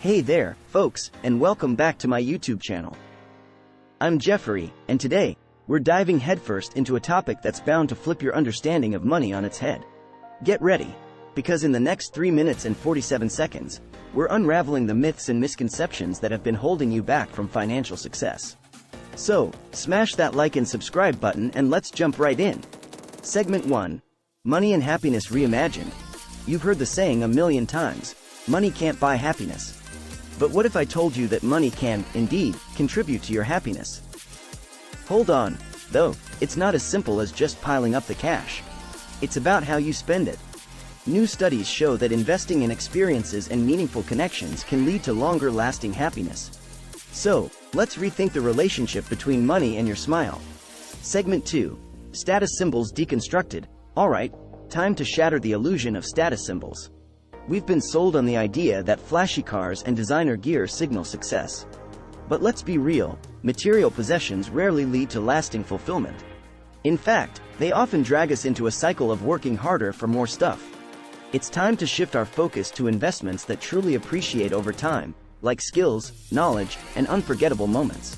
Hey there, folks, and welcome back to my YouTube channel. I'm Jeffrey, and today, we're diving headfirst into a topic that's bound to flip your understanding of money on its head. Get ready, because in the next 3 minutes and 47 seconds, we're unraveling the myths and misconceptions that have been holding you back from financial success. So, smash that like and subscribe button and let's jump right in. Segment 1. Money and Happiness Reimagined. You've heard the saying a million times, money can't buy happiness. But what if I told you that money can, indeed, contribute to your happiness? Hold on, though, it's not as simple as just piling up the cash. It's about how you spend it. New studies show that investing in experiences and meaningful connections can lead to longer-lasting happiness. So, let's rethink the relationship between money and your smile. Segment 2. Status Symbols Deconstructed. Alright, time to shatter the illusion of status symbols. We've been sold on the idea that flashy cars and designer gear signal success. But let's be real, material possessions rarely lead to lasting fulfillment. In fact, they often drag us into a cycle of working harder for more stuff. It's time to shift our focus to investments that truly appreciate over time, like skills, knowledge, and unforgettable moments.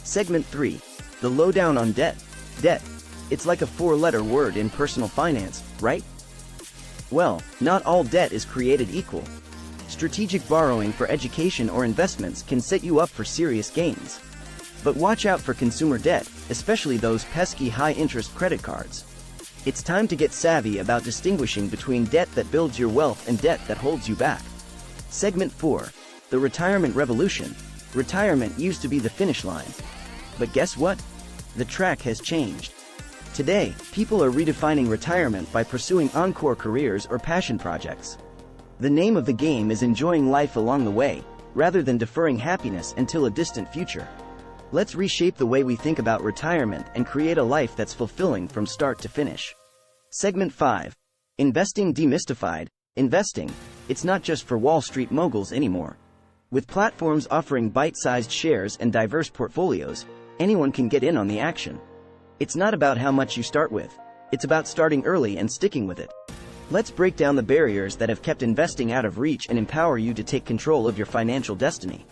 Segment 3. The Lowdown on Debt. Debt. It's like a 4-letter word in personal finance, right? Well, not all debt is created equal. Strategic borrowing for education or investments can set you up for serious gains. But watch out for consumer debt, especially those pesky high-interest credit cards. It's time to get savvy about distinguishing between debt that builds your wealth and debt that holds you back. Segment 4. The Retirement Revolution. Retirement used to be the finish line. But guess what? The track has changed. Today, people are redefining retirement by pursuing encore careers or passion projects. The name of the game is enjoying life along the way, rather than deferring happiness until a distant future. Let's reshape the way we think about retirement and create a life that's fulfilling from start to finish. Segment 5. Investing Demystified. Investing, it's not just for Wall Street moguls anymore. With platforms offering bite-sized shares and diverse portfolios, anyone can get in on the action. It's not about how much you start with. It's about starting early and sticking with it. Let's break down the barriers that have kept investing out of reach and empower you to take control of your financial destiny.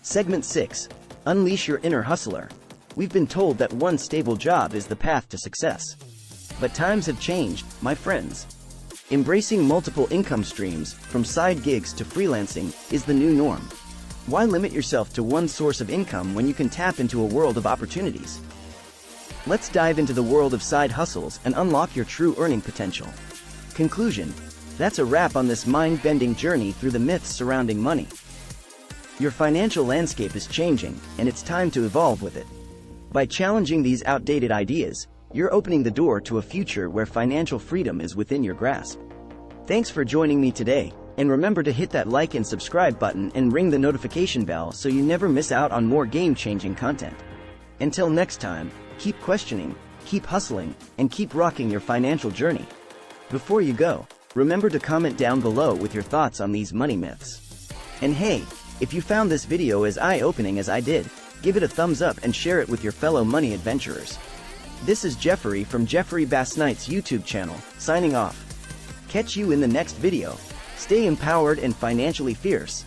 Segment 6. Unleash Your Inner Hustler. We've been told that one stable job is the path to success. But times have changed, my friends. Embracing multiple income streams, from side gigs to freelancing, is the new norm. Why limit yourself to one source of income when you can tap into a world of opportunities? Let's dive into the world of side hustles and unlock your true earning potential. Conclusion. That's a wrap on this mind-bending journey through the myths surrounding money. Your financial landscape is changing, and it's time to evolve with it. By challenging these outdated ideas, you're opening the door to a future where financial freedom is within your grasp. Thanks for joining me today, and remember to hit that like and subscribe button and ring the notification bell so you never miss out on more game-changing content. Until next time, keep questioning, keep hustling, and keep rocking your financial journey. Before you go, remember to comment down below with your thoughts on these money myths. And hey, if you found this video as eye-opening as I did, give it a thumbs up and share it with your fellow money adventurers. This is Jeffrey from Jeffrey Bass Knight's YouTube channel, signing off. Catch you in the next video. Stay empowered and financially fierce.